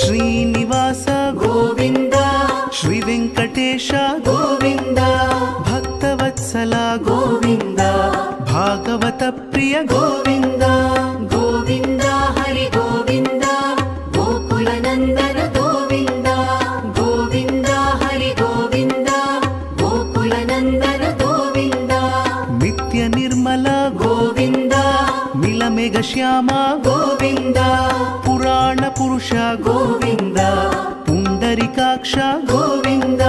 ಶ್ರೀನಿವಾಸ ಗೋವಿಂದ ಶ್ರೀ ವೆಂಕಟೇಶ ಗೋವಿಂದ ಭಕ್ತವತ್ಸಲ ಗೋವಿಂದ ಭಾಗವತ ಪ್ರಿಯ ಗೋವಿಂದ ಗೋವಿಂದ ಹರಿ ಗೋವಿಂದ ಗೋಕುಲ ನಂದನ ಗೋವಿಂದ ಗೋವಿಂದ ಹರಿ ಗೋವಿಂದ ಗೋಕುಲ ನಂದನ ಗೋವಿಂದ ನಿತ್ಯ ನಿರ್ಮಲ ಗೋವಿಂದ ಮಿಲಮೆಘ ಶ್ಯಾಮ ಗೋವಿಂದ ಪುರಾಣ ಪುರುಷ ಗೋವಿಂದ ಪುಂಡರಿಕಾಕ್ಷ ಗೋವಿಂದ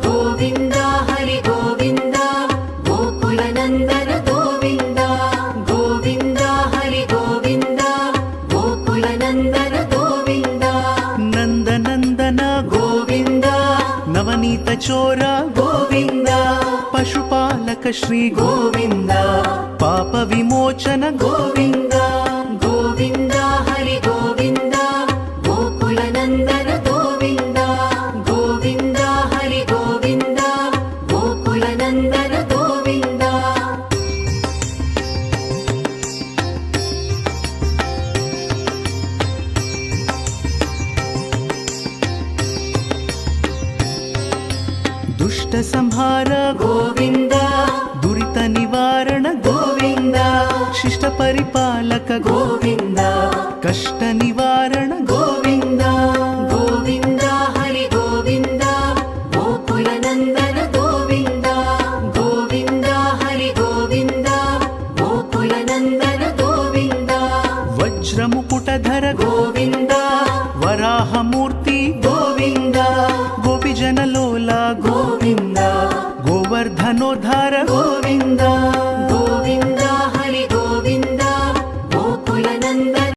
ಗೋವಿಂದ ಹರಿ ಗೋವಿಂದ ಗೋಕುಲ ನಂದನ ಗೋವಿಂದ ಗೋವಿಂದ ಹರಿ ಗೋವಿಂದ ಗೋಕುಲ ನಂದನ ಗೋವಿಂದ ನಂದನಂದನ ಗೋವಿಂದ ನವನೀತ ಚೋರ ಗೋವಿಂದ ಪಶುಪಾಲಕ ಶ್ರೀ ಗೋವಿಂದ ಪಾಪ ವಿಮೋಚನ ಗೋವಿಂದ ಗೋವಿಂದ ಹರಿ ಗೋವಿಂದ ಗೋಕುಲ ನಂದನ ಗೋವಿಂದ ಗೋವಿಂದ ಹರಿ ಗೋವಿಂದ ಗೋಕುಲ ನಂದನ ಗೋವಿಂದ ದುಷ್ಟ ಸಂಹಾರ ಗೋವಿಂದ ದುರಿತ ನಿವಾರಣ ಗೋವಿಂದ ಶಿಷ್ಟ ಪರಿಪಾಲಕ ಗೋವಿಂದ ಕಷ್ಟ ನಿವಾರಣ ಗೋವಿಂದ ಗೋವಿಂದ ಹರಿ ಗೋವಿಂದ ಗೋಕುಲ ನಂದನ ಗೋವಿಂದ ಗೋವಿಂದ ಹರಿ ಗೋವಿಂದ ಗೋಕುಲ ನಂದನ ಗೋವಿಂದ ವಜ್ರ ಮುಕುಟಧರ ಗೋವಿಂದ ವರಾಹ ಮೂರ್ತಿ ಗೋವಿಂದ